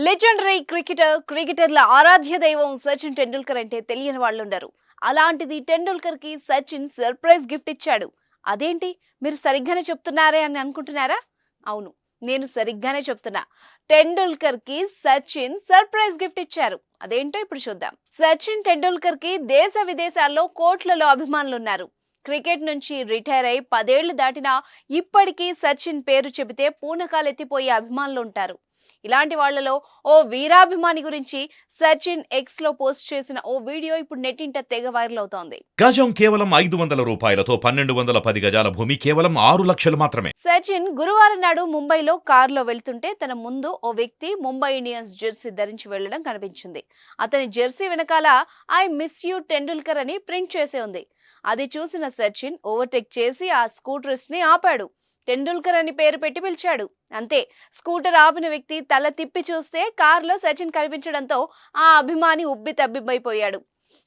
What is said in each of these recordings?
Legendary క్రికెటర్ల ఆరాధ్య దైవం సచిన్ టెండూల్కర్ అంటే తెలియని వాళ్ళు ఉండరు. అలాంటిది టెండూల్కర్ కి సచిన్ సర్ప్రైజ్ గిఫ్ట్ ఇచ్చాడు. అదేంటి, మీరు సరిగ్గానే చెప్తున్నారే అని అనుకుంటున్నారా? అవును, నేను సరిగ్గానే చెప్తున్నా. టెండూల్కర్ కి సచిన్ సర్ప్రైజ్ గిఫ్ట్ ఇచ్చారు. అదేంటో ఇప్పుడు చూద్దాం. సచిన్ టెండూల్కర్ కి దేశ విదేశాల్లో కోట్లలో అభిమానులు ఉన్నారు. క్రికెట్ నుంచి రిటైర్ అయి 10 ఏళ్లు దాటినా ఇప్పటికీ సచిన్ పేరు చెబితే పూనకాలెత్తిపోయే అభిమానులు ఉంటారు. ఇలాంటి వాళ్లలో ఓ వీరాభిమాని గురించి సచిన్ ఎక్స్ లో పోస్ట్ చేసిన ఓ వీడియో ఇప్పుడు నెట్టింట తెగ వైరల్ అవుతోంది. గజం కేవలం 500 రూపాయలతో 1210 గజాల భూమి కేవలం 6 లక్షలు మాత్రమే. సచిన్ గురువారం నాడు ముంబైలో కారులో వెళ్తుంటే తన ముందు ఓ వ్యక్తి ముంబై ఇండియన్స్ జెర్సీ ధరించి వెళ్లడం కనిపించింది. అతని జెర్సీ వెనకాల ఐ మిస్ యూ టెండూల్కర్ అని ప్రింట్ చేసి ఉంది. అది చూసిన సచిన్ ఓవర్టేక్ చేసి ఆ స్కూటర్స్ ని ఆపాడు. టెండూల్కర్ అని పేరు పెట్టి పిలిచాడు. అంతే, స్కూటర్ ఆపిన వ్యక్తి తల తిప్పి చూస్తే కారులో సచిన్ కనిపించడంతో ఆ అభిమాని ఉబ్బి తబ్బిబ్బైపోయాడు.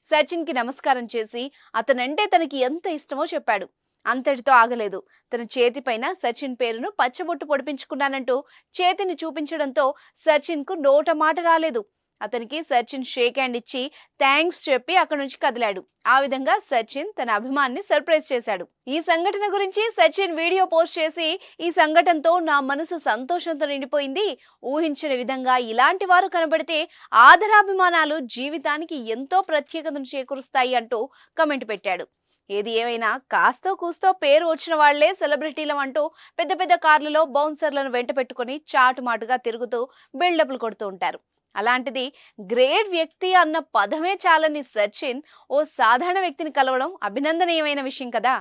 సచిన్ కి నమస్కారం చేసి అతనంటే తనకి ఎంత ఇష్టమో చెప్పాడు. అంతటితో ఆగలేదు. తన చేతిపైన సచిన్ పేరును పచ్చబొట్టు పొడిపించుకున్నానంటూ చేతిని చూపించడంతో సచిన్ కు నోట మాట రాలేదు. అతనికి సచిన్ షేక్ హ్యాండ్ ఇచ్చి థ్యాంక్స్ చెప్పి అక్కడి నుంచి కదిలాడు. ఆ విధంగా సచిన్ తన అభిమానిని సర్ప్రైజ్ చేశాడు. ఈ సంఘటన గురించి సచిన్ వీడియో పోస్ట్ చేసి, ఈ సంఘటనతో నా మనసు సంతోషంతో నిండిపోయింది. ఊహించని విధంగా ఇలాంటి వారు కనబడితే ఆదరాభిమానాలు జీవితానికి ఎంతో ప్రత్యేకతను చేకూరుస్తాయి అంటూ కమెంట్ పెట్టాడు. ఏది ఏమైనా కాస్తో కూస్తో పేరు వచ్చిన వాళ్లే సెలబ్రిటీలం అంటూ పెద్ద పెద్ద కార్లలో బౌన్సర్లను వెంట పెట్టుకుని చాటుమాటుగా తిరుగుతూ బిల్డప్లు కొడుతూ ఉంటారు. అలాంటిది గ్రేట్ వ్యక్తి అన్న పదమే చాలని సచిన్ ఓ సాధారణ వ్యక్తిని కలవడం అభినందనీయమైన విషయం కదా.